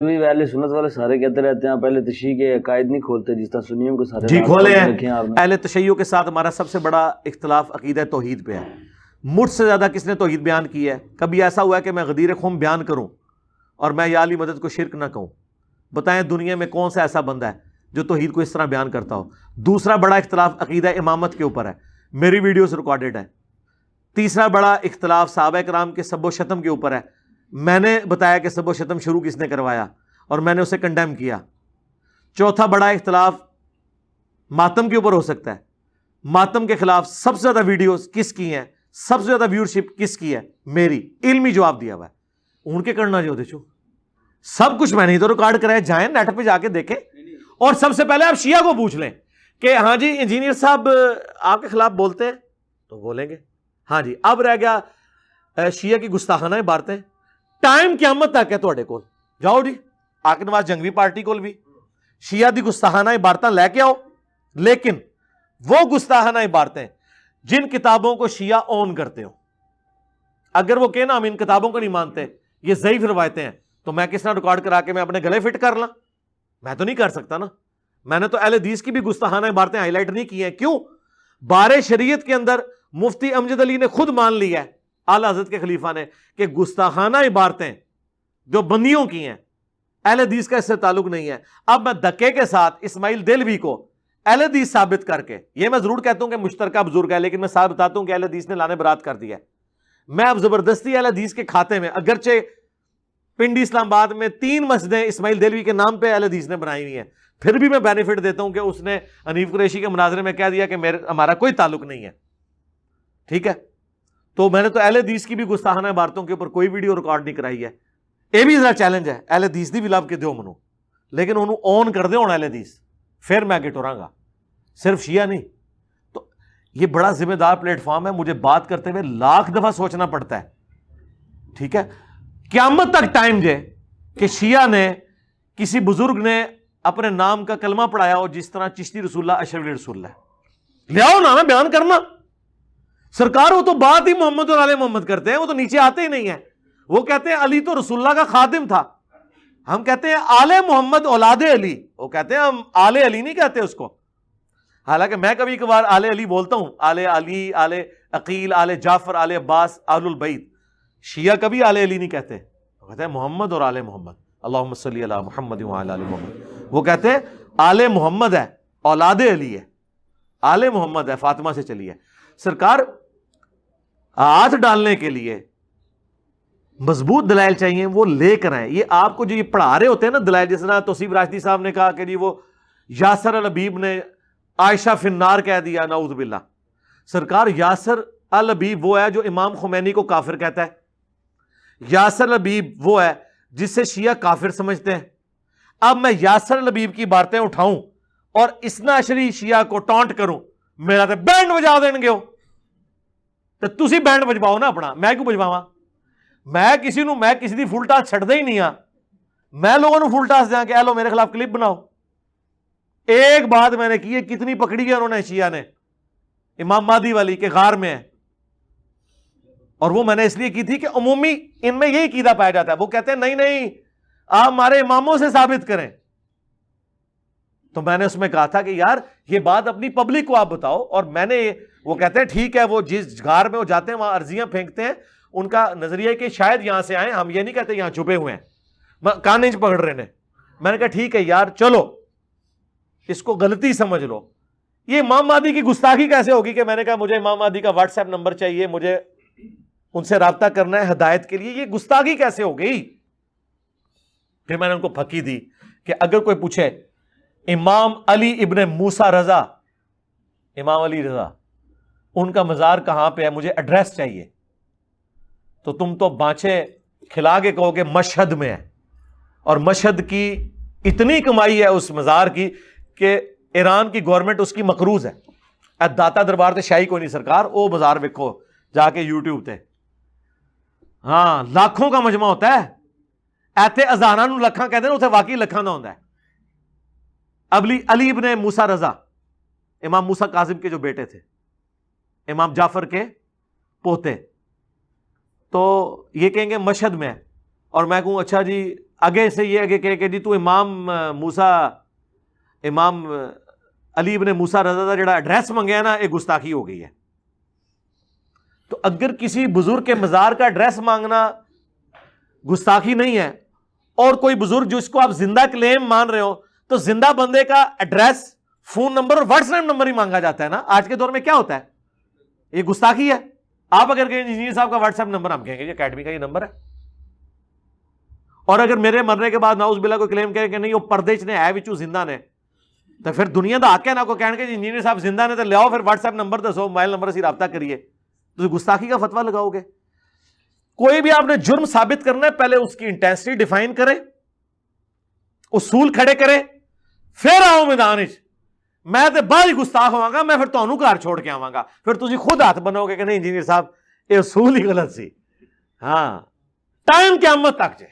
اہل سنت والے سارے کہتے رہتے ہیں پہلے تشیع کے عقائد نہیں کھولتے جس طرح سنیوں کو سارے جی کھولے ہیں. اہل تشیع کے ساتھ ہمارا سب سے بڑا اختلاف عقیدہ توحید پہ ہے. مجھ سے زیادہ کس نے توحید بیان کی ہے؟ کبھی ایسا ہوا ہے کہ میں غدیر خم بیان کروں اور میں یا علی مدد کو شرک نہ کہوں؟ بتائیں دنیا میں کون سا ایسا بندہ ہے جو توحید کو اس طرح بیان کرتا ہو؟ دوسرا بڑا اختلاف عقیدہ امامت کے اوپر ہے، میری ویڈیوز ریکارڈڈ ہے. تیسرا بڑا اختلاف صحابہ کرام کے سب و شتم کے اوپر ہے. میں نے بتایا کہ سب و شتم شروع کس نے کروایا اور میں نے اسے کنڈیم کیا. چوتھا بڑا اختلاف ماتم کے اوپر ہو سکتا ہے. ماتم کے خلاف سب سے زیادہ ویڈیوز کس کی ہیں، سب سے زیادہ ویورشپ کس کی ہے؟ میری. علمی جواب دیا ہوا ہے. ان کے کرنا جو دیچو سب کچھ میں نہیں تو ریکارڈ کرائے، جائیں نیٹ پہ جا کے دیکھیں. اور سب سے پہلے آپ شیعہ کو پوچھ لیں کہ ہاں جی انجینئر صاحب آپ کے خلاف بولتے ہیں تو بولیں گے ہاں جی. اب رہ گیا شیعہ کی گستاخانہ عبارتیں. ٹائم قیامت تک ہے تواڈے کول، جاؤ جی آکے نواز جنگوی پارٹی کول بھی شیعہ دی گستاخانہ عبارتیں لے کے آؤ. لیکن وہ گستاخانہ عبارتیں جن کتابوں کو شیعہ اون کرتے ہو، اگر وہ کہنا ہم ان کتابوں کو نہیں مانتے، یہ ضعیف روایتیں ہیں، تو میں کس طرح ریکارڈ کرا کے میں اپنے گلے فٹ کر لاں؟ میں تو نہیں کر سکتا نا. میں نے تو اہل حدیث کی بھی گستاخانہ عبارتیں ہائی لائٹ نہیں کی ہیں. کیوں؟ بارے شریعت کے اندر مفتی امجد علی نے خود مان لیا ہے، اعلی حضرت کے خلیفہ نے، کہ گستاخانہ عبارتیں جو بندیوں کی ہیں اہل حدیث کا اس سے تعلق نہیں ہے. اب میں دھکے کے ساتھ اسماعیل دہلوی کو اہل حدیث ثابت کر کے، یہ میں ضرور کہتا ہوں کہ مشترکہ بزرگ ہے، لیکن میں صاحب بتاتا ہوں کہ اہل حدیث نے لانے برات کر دیا ہے. میں اب زبردستی اہل حدیث کے کھاتے میں، اگرچہ پنڈی اسلام آباد میں 3 مسجدیں اسماعیل دہلوی کے نام پہ اہل حدیث نے بنائی ہوئی ہیں، پھر بھی میں بینیفٹ دیتا ہوں کہ اس نے حنیف قریشی کے مناظرے میں کہہ دیا کہ ہمارا کوئی تعلق نہیں ہے. ٹھیک ہے، تو میں نے تو اہل حدیث کی بھی گستاخانہ عبارتوں کے اوپر کوئی ویڈیو ریکارڈ نہیں کرائی ہے. یہ بھی ذرا چیلنج ہے، اہل حدیث دی بھی لب کے دیو منو، لیکن انہوں اون کر دے ہونا اہل حدیث، پھر میں اگے ٹوراں گا، صرف شیعہ نہیں. تو یہ بڑا ذمہ دار پلیٹ فارم ہے، مجھے بات کرتے ہوئے لاکھ دفعہ سوچنا پڑتا ہے. ٹھیک ہے، قیامت تک ٹائم جے کہ شیعہ نے کسی بزرگ نے اپنے نام کا کلمہ پڑھایا ہو، جس طرح چشتی رسول اللہ اشرف علی رسول اللہ، لے آؤ نا میں بیان کرنا. سرکار وہ تو بات ہی محمد اور آل محمد کرتے ہیں، وہ تو نیچے آتے ہی نہیں ہیں. وہ کہتے ہیں علی تو رسول اللہ کا خادم تھا، ہم کہتے ہیں آل محمد اولاد علی، وہ کہتے ہیں ہم آل علی نہیں کہتے اس کو. حالانکہ میں کبھی کبھار آل علی بولتا ہوں، آل علی، آل عقیل، آل جعفر، آل عباس، آل البیت. شیعہ کبھی آل علی نہیں کہتے، وہ کہتے ہیں محمد اور آل محمد، اللہم صلی علی محمد وعلی آل محمد. وہ کہتے ہیں آل محمد ہے، اولاد علی ہے، آل محمد ہے، فاطمہ سے چلی ہے. سرکار ہاتھ ڈالنے کے لیے مضبوط دلائل چاہیے، وہ لے کر آئیں. یہ آپ کو جو یہ پڑھا رہے ہوتے ہیں نا دلائل، جس طرح توصیف راشدی صاحب نے کہا کہ جی وہ یاسر الحبیب نے عائشہ فی النار کہہ دیا، نعوذ باللہ. سرکار یاسر الحبیب وہ ہے جو امام خمینی کو کافر کہتا ہے. یاسر الحبیب وہ ہے جس سے شیعہ کافر سمجھتے ہیں. اب میں یاسر الحبیب کی باتیں اٹھاؤں اور اسنا عشری شیعہ کو ٹانٹ کروں، میرا تو بینڈ بجا دیں گے ہو. تو تسی بینڈ بجواؤ نا اپنا، میں کیوں بجواواں؟ میں کسی دی فل ٹاس چھڑ دے ہی نہیں ہاں. میں لوگوں نے فل ٹاس دیا کہ اے لو میرے خلاف کلپ بناؤ. ایک بات میں نے کی ہے، کتنی پکڑی ہے انہوں نے شیعہ نے، امام مہدی والی کے غار میں ہے. اور وہ میں نے اس لیے کی تھی کہ عمومی ان میں یہی عقیدہ پایا جاتا ہے. وہ کہتے ہیں نہیں آپ ہمارے اماموں سے ثابت کریں. تو میں نے اس میں کہا تھا کہ یار یہ بات اپنی پبلک کو آپ بتاؤ. اور میں نے وہ کہتے ہیں ٹھیک ہے، وہ جس غار میں وہ جاتے ہیں وہاں عرضیاں پھینکتے ہیں، ان کا نظریہ ہے کہ شاید یہاں سے آئیں، ہم یہ نہیں کہتے یہاں چھپے ہوئے ہیں، کان نہیں پکڑ رہے نے. میں نے کہا ٹھیک ہے یار چلو اس کو غلطی سمجھ لو. یہ امام مہدی کی گستاخی کیسے ہوگی کہ میں نے کہا مجھے امام مہدی کا واٹس ایپ نمبر چاہیے، مجھے ان سے رابطہ کرنا ہے ہدایت کے لیے. یہ گستاخی کیسے ہو گئی؟ پھر میں نے ان کو پھکی دی کہ اگر کوئی پوچھے امام علی ابن موسیٰ رضا، امام علی رضا ان کا مزار کہاں پہ ہے، مجھے ایڈریس چاہیے، تو تم تو بانچے کھلا کے کہو کہ مشہد میں ہے. اور مشہد کی اتنی کمائی ہے اس مزار کی کہ ایران کی گورنمنٹ اس کی مقروض ہے. داتا دربار تے شاہی کوئی نہیں سرکار، وہ بازار ویکھو جا کے یوٹیوب تے، ہاں لاکھوں کا مجمع ہوتا ہے. ایتھے ہزاراں نوں لکھاں کہتے ہیں، اتنے واقعی لکھاں دا ہوندا ہے. علی ابن موسیٰ رضا امام موسیٰ کاظم کے جو بیٹے تھے، امام جعفر کے پوتے، تو یہ کہیں گے مشہد میں ہے. اور میں کہوں اچھا جی آگے سے یہ آگے کہ جی تو امام علی ابن موسیٰ رضی اللہ جڑا ایڈریس منگیا نا، یہ گستاخی ہو گئی ہے. تو اگر کسی بزرگ کے مزار کا ایڈریس مانگنا گستاخی نہیں ہے، اور کوئی بزرگ جو اس کو آپ زندہ کلیم مان رہے ہو، تو زندہ بندے کا ایڈریس، فون نمبر اور واٹس ایپ نمبر ہی مانگا جاتا ہے نا. آج کے دور میں کیا ہوتا ہے؟ یہ گستاخی ہے. آپ اگر کہیں انجینئر صاحب کا واٹس ایپ نمبر، ہم کہیں گے یہ اکیڈمی کا یہ نمبر ہے. اور اگر میرے مرنے کے بعد ناؤز باللہ کوئی کلیم کرے کہ نہیں وہ پردے چ نے ہے وچوں زندہ نے، تو پھر دنیا دا حق ہے نا کو کہنے کہ انجینئر صاحب زندہ نے، تو لیاؤ پھر واٹس ایپ نمبر دسو، موبائل نمبر سے رابطہ کریے. تو گستاخی کا فتویٰ لگاؤ گے. کوئی بھی آپ نے جرم ثابت کرنا ہے، پہلے اس کی انٹینسٹی ڈیفائن کرے، اصول کھڑے کرے، پھر آؤ میدان وچ. میں تے بعد ہی گستاخ ہواں گا، میں پھر تانوں گھر چھوڑ کے آواں گا، پھر تسی خود ہاتھ بنو گے کہ نہیں انجینئر صاحب یہ اصول ہی غلط سی. ہاں، ٹائم قیامت تک جائے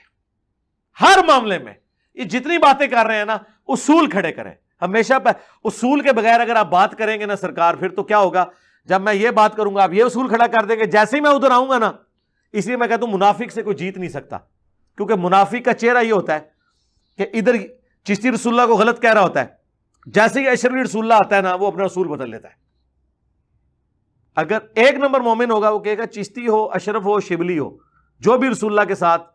ہر معاملے میں یہ جتنی باتیں کر رہے ہیں نا، اصول کھڑے کریں ہمیشہ. اصول کے بغیر اگر آپ بات کریں گے نا سرکار، پھر تو کیا ہوگا؟ جب میں یہ بات کروں گا آپ یہ اصول کھڑا کر دیں گے، جیسے ہی میں ادھر آؤں گا نا. اس لیے میں کہتا ہوں منافق سے کوئی جیت نہیں سکتا، کیونکہ منافق کا چہرہ یہ ہوتا ہے کہ ادھر چشتی رسول اللہ کو غلط کہہ رہا ہوتا ہے، جیسے ہی اشرفی رسول اللہ آتا ہے نا، وہ اپنا اصول بدل لیتا ہے. اگر ایک نمبر مومن ہوگا، وہ کہے گا چشتی ہو، اشرف ہو، شبلی ہو، جو بھی رسول اللہ کے ساتھ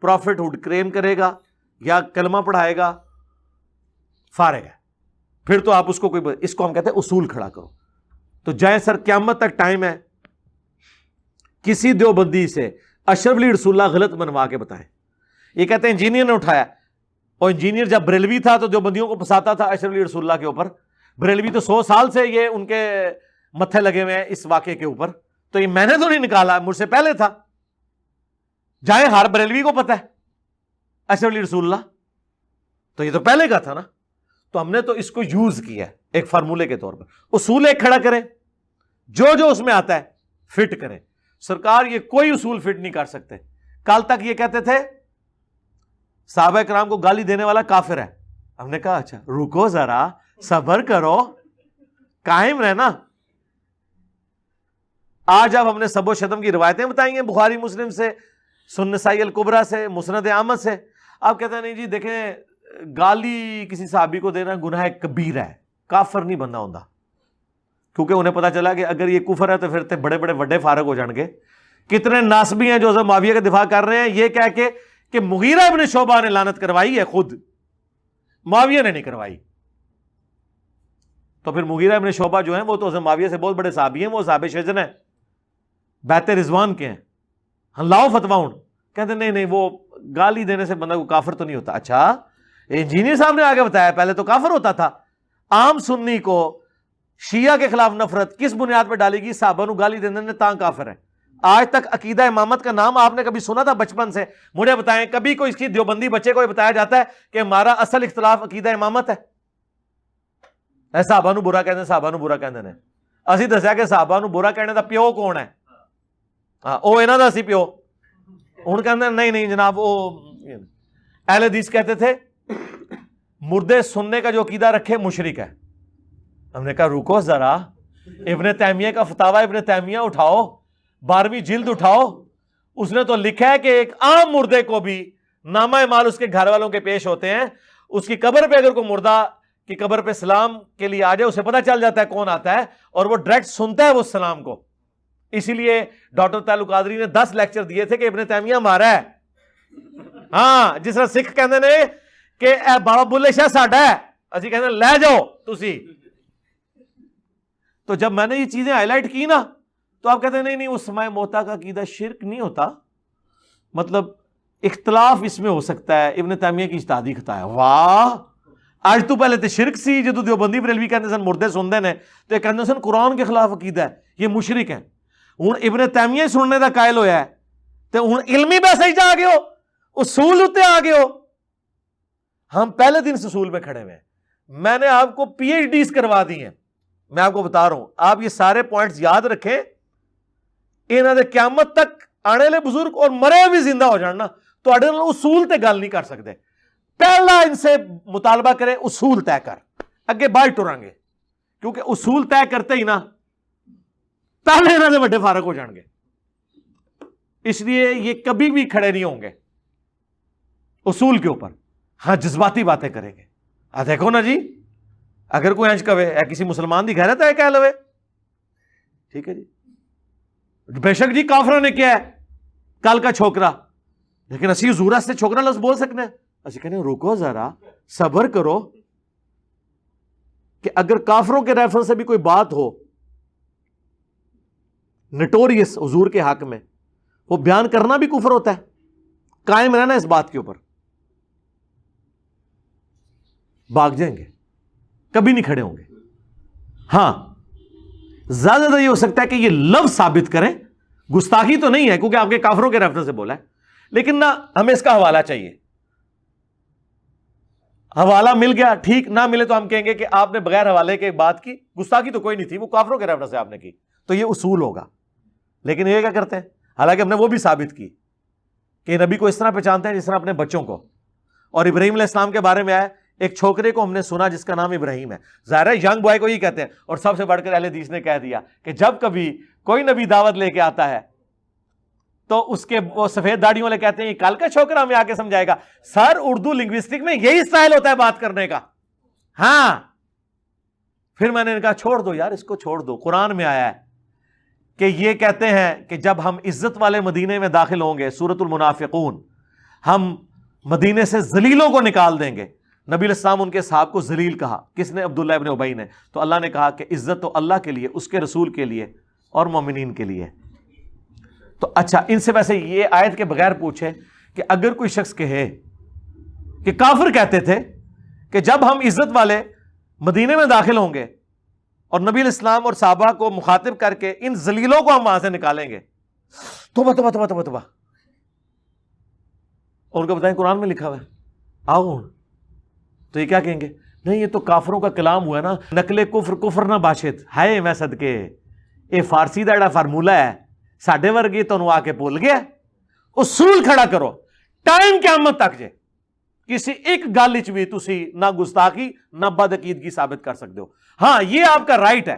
پروفٹ ہوڈ کلیم کرے گا یا کلمہ پڑھائے گا فارغ ہے. پھر تو آپ اس کو اس کو ہم کہتے ہیں اصول کھڑا کرو. تو جائے سر قیامت تک ٹائم ہے، کسی دیوبندی سے اشرف علی رسول اللہ غلط بنوا کے بتائیں. یہ کہتے ہیں انجینئر نے اٹھایا، اور انجینئر جب بریلوی تھا تو دیوبندیوں کو پھنساتا تھا اشرف علی رسول اللہ کے اوپر. بریلوی تو 100 سال سے یہ ان کے متھے لگے ہوئے ہیں اس واقعے کے اوپر، تو یہ میں نے تو نہیں نکالا، مجھ سے پہلے تھا. جائے ہر بریلوی کو پتہ ہے اشرف علی رسول اللہ، تو یہ تو پہلے کا تھا نا. تو ہم نے تو اس کو یوز کیا ہے ایک فارمولے کے طور پر. اصول ایک کھڑا کریں، جو اس میں آتا ہے فٹ کریں. سرکار یہ کوئی اصول فٹ نہیں کر سکتے. کل تک یہ کہتے تھے صحابہ کرام کو گالی دینے والا کافر ہے. ہم نے کہا اچھا رکو ذرا، صبر کرو، قائم رہنا. آج اب ہم نے سب و شتم کی روایتیں بتائی ہیں بخاری مسلم سے، سنن نسائی الکبریٰ سے، مسند احمد سے. آپ کہتے ہیں نہیں جی دیکھیں گالی کسی صحابی کو دینا گناہ کبیرہ ہے، کافر نہیں بننا ہوندا. کیونکہ انہیں پتا چلا کہ اگر یہ کفر ہے تو پھر تے بڑے بڑے وڈے فارغ ہو جان گے. کتنے ناسبی ہیں جو حضرت معاویہ کا دفاع کر رہے ہیں یہ کہہ کے کہ مغیرہ ابن شعبہ نے لعنت کروائی ہے، خود معاویہ نے نہیں کروائی. تو پھر مغیرہ ابن شعبہ جو ہیں وہ تو حضرت معاویہ سے بہت بڑے صحابی ہیں، وہ صحابہ شجن ہیں، بیعت رضوان کے ہیں. ہاں لاؤ فتویٰ. کہتے نہیں وہ گالی دینے سے بندہ کو کافر تو نہیں ہوتا. اچھا انجینئر صاحب نے آگے بتایا پہلے تو کافر ہوتا تھا. عام سنی کو شیعہ کے خلاف نفرت کس بنیاد پہ ڈالے گی؟ صحابہ نو گالی دینے نے تاں کافر ہے. آج تک عقیدہ امامت کا نام آپ نے کبھی سنا تھا بچپن سے؟ مجھے بتائیں کبھی کوئی اس کی دیوبندی بچے کو بتایا جاتا ہے کہ ہمارا اصل اختلاف عقیدہ امامت ہے؟ اے صحابہ نو برا کہندے، صحابہ نو برا کہندے نے. اسی دسیا کہ صحابہ نو برا کہنے دا پیو کون ہے؟ ہاں او انہاں دا سی پیو. ہن کہندے نہیں جناب وہ اہل حدیث کہتے تھے مردے سننے کا جو عقیدہ رکھے مشرک ہے. ہم نے کہا رکو ذرا، ابن تیمیہ کا فتاوی ابن تیمیہ اٹھاؤ، 12ویں جلد اٹھاؤ. اس نے تو لکھا ہے کہ ایک عام مردے کو بھی نامہ مال اس کے گھر والوں کے پیش ہوتے ہیں. اس کی قبر پہ اگر کوئی مردہ کی قبر پہ سلام کے لیے آ جائے اسے پتہ چل جاتا ہے کون آتا ہے، اور وہ ڈائریکٹ سنتا ہے وہ سلام کو. اسی لیے ڈاکٹر تعلق قادری نے 10 لیکچر دیے تھے کہ ابن تیمیہ ہمارا ہے. ہاں جس طرح سکھ کہندے نے کہ اے بابا بلے شاہ ساڈا ہے، اسی کہندے لے جاؤ تسی. تو جب میں نے یہ چیزیں ہائی لائٹ کی نا تو آپ کہتے ہیں نہیں وہ سماع موتا کا عقیدہ شرک نہیں ہوتا، مطلب اختلاف اس میں ہو سکتا ہے، ابن تیمیہ کی اجتہادی خطا ہے. واہ، آج تو پہلے تے شرک سی جدو دیوبندی بریلوی کہندے سن مردے سنتے ہیں تو کہندے سن قرآن کے خلاف عقیدہ ہے، یہ مشرک ہیں. ہوں ابن تیمیہ سننے دا قائل ہویا ہے تو ہوں علمی بحث ہی آ گئے ہو، اصول اتنے آ گئے ہو. ہم پہلے دن سے اصول میں کھڑے ہوئے ہیں. میں نے آپ کو پی ایچ ڈیز کروا دی ہیں. میں آپ کو بتا رہا ہوں آپ یہ سارے پوائنٹس یاد رکھیں. انہاں دے قیامت تک آنے والے بزرگ اور مرے بھی زندہ ہو جاننا تو اصول تے گل نہیں کر سکتے. پہلا ان سے مطالبہ کرے اصول طے کر، اگے باہر ٹریں گے، کیونکہ اصول طے کرتے ہی نا پہلے انہاں دے بڑے فارغ ہو جان گے. اس لیے یہ کبھی بھی کھڑے نہیں ہوں گے. اصول کے اوپر. ہاں جذباتی باتیں کریں گے. دیکھو نا جی, اگر کوئی انج کہے کسی مسلمان دی غیرت ہے کہہ لوے, ٹھیک ہے جی, بے شک جی کافروں نے کیا ہے کل کا چھوکرا, لیکن اسی حضور سے چھوکرا لفظ بول سکنے, اسی کہنے رکو ذرا صبر کرو, کہ اگر کافروں کے ریفرنس سے بھی کوئی بات ہو نٹوریس حضور کے حق میں, وہ بیان کرنا بھی کفر ہوتا ہے. قائم رہنا اس بات کے اوپر, بھاگ جائیں گے, کبھی نہیں کھڑے ہوں گے. ہاں زیادہ یہ ہو سکتا ہے کہ یہ لفظ ثابت کریں, گستاخی تو نہیں ہے کیونکہ آپ کے کافروں کے ریفرنس سے بولا ہے, لیکن نہ ہمیں اس کا حوالہ چاہیے. حوالہ مل گیا ٹھیک, نہ ملے تو ہم کہیں گے کہ آپ نے بغیر حوالے کے بات کی, گستاخی تو کوئی نہیں تھی, وہ کافروں کے ریفرنس سے آپ نے کی, تو یہ اصول ہوگا. لیکن یہ کیا کرتے ہیں, حالانکہ ہم نے وہ بھی ثابت کی کہ نبی کو اس طرح پہچانتے ہیں جس طرح اپنے بچوں کو. اور ابراہیم علیہ السلام کے بارے میں آیا, ایک چھوکرے کو ہم نے سنا جس کا نام ابراہیم ہے, ظاہر ہے ینگ بوائے کو ہی کہتے ہیں. اور سب سے بڑھ کر اہل حدیث نے کہہ دیا کہ جب کبھی کوئی نبی دعوت لے کے آتا ہے تو اس کے وہ سفید داڑھی والے کہتے ہیں یہ کل کا چھوکرا ہمیں آ کے سمجھائے گا. سر اردو لنگوسٹک میں یہی اسٹائل ہوتا ہے بات کرنے کا. ہاں پھر میں نے کہا چھوڑ دو یار, اس کو چھوڑ دو. قرآن میں آیا ہے کہ یہ کہتے ہیں کہ جب ہم عزت والے مدینے میں داخل ہوں گے, سورۃ المنافقون, ہم مدینے سے ذلیلوں کو نکال دیں گے. نبی علیہ السلام ان کے صحاب کو ذلیل کہا, کس نے؟ عبداللہ ابن ابی نے. تو اللہ نے کہا کہ عزت تو اللہ کے لیے, اس کے رسول کے لیے اور مومنین کے لیے. تو اچھا ان سے ویسے یہ آیت کے بغیر پوچھے کہ اگر کوئی شخص کہے کہ کافر کہتے تھے کہ جب ہم عزت والے مدینے میں داخل ہوں گے اور نبی علیہ السلام اور صحابہ کو مخاطب کر کے ان ذلیلوں کو ہم وہاں سے نکالیں گے, توبہ توبہ توبہ توبہ توبہ. ان کو بتائیں قرآن میں لکھا ہوا ہے, آؤ ہوں. تو یہ کیا کہیں گے, نہیں یہ تو کافروں کا کلام ہوا نا, نقل کفر کفر نہ باشد. ہائے میں صدقے, یہ فارسی دا جڑا فارمولا ہے ساڈے ورگے تو آ کے بھول گیا. اصول کھڑا کرو, ٹائم قیامت تک جے کسی ایک گل وچ بھی تسی نہ گستاخی نہ بدعقیدگی ثابت کر سکتے ہو. ہاں یہ آپ کا رائٹ ہے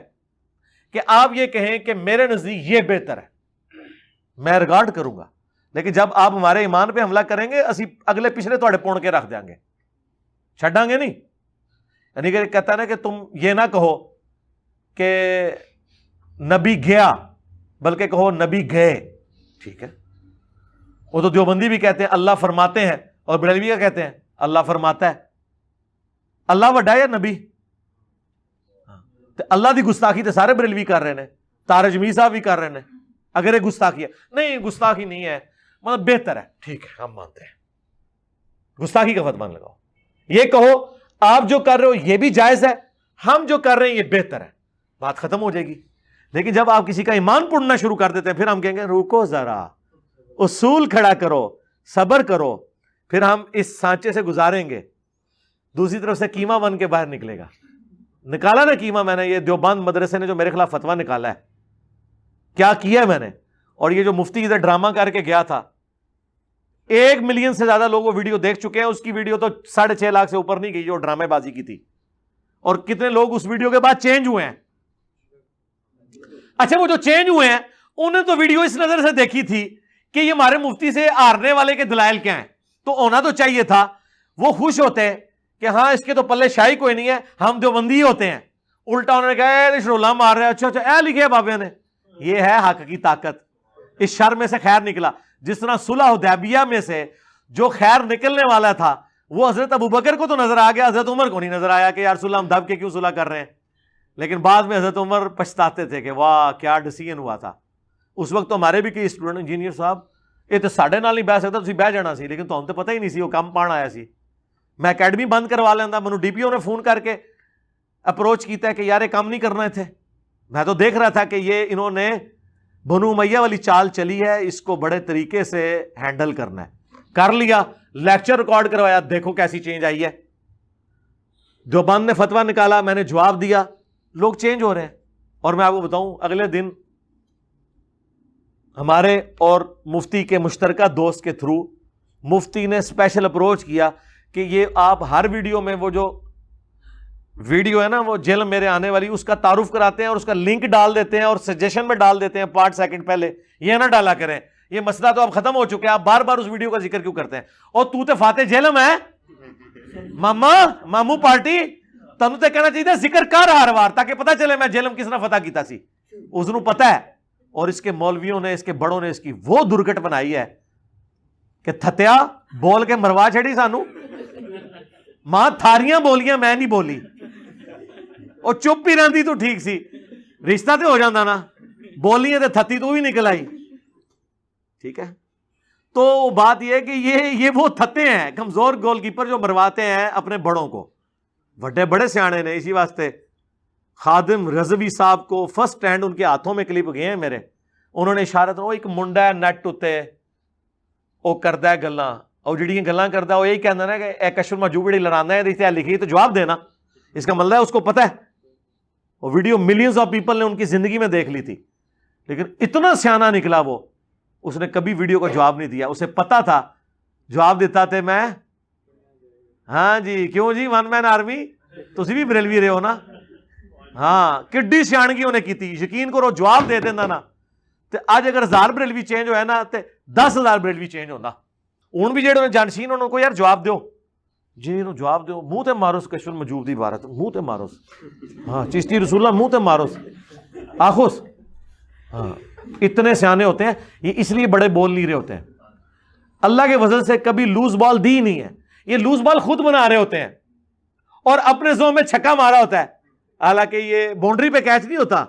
کہ آپ یہ کہیں کہ میرے نزدیک یہ بہتر ہے, میں ریگارڈ کروں گا, لیکن جب آپ ہمارے ایمان پہ حملہ کریں گے اسی اگلے پچھلے تھوڑے پون کے رکھ دیں گے, چھڈاں گے نہیں. یعنی کہ کہتا ہے نا کہ تم یہ نہ کہو کہ نبی گیا بلکہ کہو نبی گئے. ٹھیک ہے, وہ تو دیوبندی بھی کہتے ہیں اللہ فرماتے ہیں, اور بریلوی کا کہتے ہیں اللہ فرماتا ہے. اللہ وڈا ہے یا نبی؟ اللہ دی گستاخی تو سارے بریلوی کر رہے ہیں, تارج می صاحب بھی کر رہے ہیں. اگر یہ گستاخی ہے, نہیں گستاخی نہیں ہے, مطلب بہتر ہے, ٹھیک ہے ہم مانتے ہیں. گستاخی کا فتویٰ لگاؤ, یہ کہو آپ جو کر رہے ہو یہ بھی جائز ہے, ہم جو کر رہے ہیں یہ بہتر ہے, بات ختم ہو جائے گی. لیکن جب آپ کسی کا ایمان پڑھنا شروع کر دیتے ہیں پھر ہم کہیں گے رکو ذرا, اصول کھڑا کرو, صبر کرو, پھر ہم اس سانچے سے گزاریں گے. دوسری طرف سے کیما بن کے باہر نکلے گا. نکالا نا کیما میں نے, یہ دیوبند مدرسے نے جو میرے خلاف فتویٰ نکالا ہے, کیا کیا ہے میں نے. اور یہ جو مفتی ادھر ڈرامہ کر کے گیا تھا, 1 ملین سے زیادہ لوگ وہ ویڈیو دیکھ چکے ہیں. اس کی ویڈیو تو 6.5 لاکھ سے اوپر نہیں گئی جو ڈرامے بازی کی تھی. اور کتنے لوگ اس ویڈیو کے بعد چینج ہوئے ہیں. اچھا وہ جو چینج ہوئے ہیں انہیں تو ویڈیو اس نظر سے دیکھی تھی کہ یہ ہمارے مفتی سے ہارنے والے کے دلائل کیا ہیں, تو ہونا تو چاہیے تھا وہ خوش ہوتے کہ ہاں اس کے تو پلے شاہی کوئی نہیں ہے, ہم دیوبندی ہوتے ہیں. الٹا انہوں نے کہا شرولا مار رہے, اچھا اچھا اے لکھے بابے نے. یہ ہے حق کی طاقت, اس شر میں سے خیر نکلا. جس طرح صلح حدیبیہ میں سے جو خیر نکلنے والا تھا وہ حضرت ابوبکر کو تو نظر آ گیا, حضرت عمر کو نہیں نظر آیا کہ یار صلح ہم دب کے کیوں صلح کر رہے ہیں. لیکن بعد میں حضرت عمر پچھتاتے تھے کہ واہ کیا ڈیسیژن ہوا تھا. اس وقت تو ہمارے بھی کئی اسٹوڈنٹ انجینئر صاحب یہ تو ساڈے نال نہیں بہ سکتا, تسی بہ جانا سی, لیکن تمہیں تو پتہ ہی نہیں سی وہ کم پڑھن آیا سی. میں اکیڈمی بند کروا لینا, مینوں ڈی پی او نے فون کر کے اپروچ کیتا ہے کہ یار یہ کام نہیں کرنا تھے. میں تو دیکھ رہا تھا کہ یہ انہوں نے بنو امیہ والی چال چلی ہے, اس کو بڑے طریقے سے ہینڈل کرنا ہے. کر لیا, لیکچر ریکارڈ کروایا, دیکھو کیسی چینج آئی ہے. دیوبند نے فتویٰ نکالا, میں نے جواب دیا, لوگ چینج ہو رہے ہیں. اور میں آپ کو بتاؤں اگلے دن ہمارے اور مفتی کے مشترکہ دوست کے تھرو مفتی نے اسپیشل اپروچ کیا کہ یہ آپ ہر ویڈیو میں وہ جو ویڈیو ہے نا وہ جیل میرے آنے والی اس کا تعارف کراتے ہیں اور اس کا لنک ڈال دیتے ہیں اور سجیشن میں ڈال دیتے ہیں 5 سیکنڈ پہلے, یہ نہ ڈالا کریں, یہ مسئلہ تو اب ختم ہو چکا ہے, آپ بار بار اس ویڈیو کا ذکر کیوں کرتے ہیں؟ اور تو تے فاتح جہلم ہے مامو پارٹی, تنوں تے کہنا چاہیے ذکر کر ہر وار تاکہ پتہ چلے میں جہلم کس نے فتح کیتا سی. اس نو پتہ ہے, اور اس کے مولویوں نے, اس کے بڑوں نے اس کی وہ درگٹ بنائی ہے کہ تھتیا بول کے مروا چھڑی سانو, ماں تھاریاں بولیاں میں نہیں بولی, اور چپ ہی رہندی تو ٹھیک سی, رشتہ تے ہو جاندہ نا, بولیاں تے تھتی تو بھی نکل آئی. ٹھیک ہے, تو بات یہ ہے کہ یہ وہ تھتے ہیں کمزور گول کیپر جو مرواتے ہیں اپنے بڑوں کو. بڑے بڑے سیانے نے, اسی واسطے خادم رضوی صاحب کو فرسٹ ہینڈ ان کے ہاتھوں میں کلپ گئے ہیں میرے, انہوں نے اشارت وہ ایک منڈا ہے نیٹ اتے وہ کرتا ہے گلاں, اور جڑیاں گلاں کرتا ہے وہ یہی کہنا ہے کہ اے کشف المحجوب جڑی لڑانا ہے لکھی تو جواب دینا, اس کا مطلب ہے اس کو پتہ ہے. وہ ویڈیو ملینز آف پیپل نے ان کی زندگی میں دیکھ لی تھی, لیکن اتنا سیانہ نکلا وہ, اس نے کبھی ویڈیو کو جواب نہیں دیا. اسے پتا تھا جواب دیتا تھے میں, ہاں جی کیوں جی ون مین آرمی تسی بھی بریلوی رہے ہو نا, ہاں کڈی سیانگی انہیں کی تھی. یقین کرو جواب دے دینا نا تے اج اگر 1000 بریلوی چینج ہویا نا تے 10,000 بریلوی چینج ہونا. ہن بھی جڑے جانشین انہوں کو یار جواب دیو جی, انہوں جواب دیو, منہ تے مارو کشف المحجوب دی عبارت, منہ تے مارو, ہاں چشتی رسول اللہ منہ تے مارو آخوس. ہاں اتنے سیانے ہوتے ہیں یہ, اس لیے بڑے بول نہیں رہے ہوتے ہیں. اللہ کے فضل سے کبھی لوز بال دی نہیں ہے, یہ لوز بال خود بنا رہے ہوتے ہیں اور اپنے زون میں چھکا مارا ہوتا ہے, حالانکہ یہ باؤنڈری پہ کیچ نہیں ہوتا,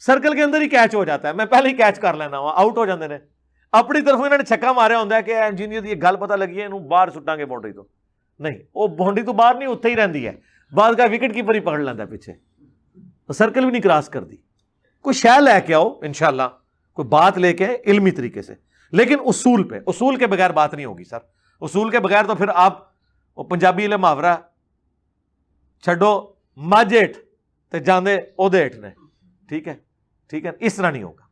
سرکل کے اندر ہی کیچ ہو جاتا ہے. میں پہلے ہی کیچ کر لینا ہوا, آؤٹ ہو جاتے ہیں. اپنی طرف انہوں نے چھکا مارا ہوتا ہے کہ انجینئر یہ گل پتہ لگی ہے انہوں باہر سٹاں گے باؤنڈری تو نہیں, وہ باؤنڈری تو باہر نہیں اتنے ہی رہندی ہے, بعد کا وکٹ کیپر ہی پکڑ لینا ہے پیچھے, سرکل بھی نہیں کراس کر دی. کوئی شے لے کے آؤ انشاءاللہ, کوئی بات لے کے علمی طریقے سے, لیکن اصول پہ, اصول کے بغیر بات نہیں ہوگی سر. اصول کے بغیر تو پھر آپ وہ پنجابی علم محاورہ چھڈو مجھ ہیٹھ تے جاندے او دے ہیٹھ نے. ٹھیک ہے, ٹھیک ہے, اس طرح نہیں ہوگا.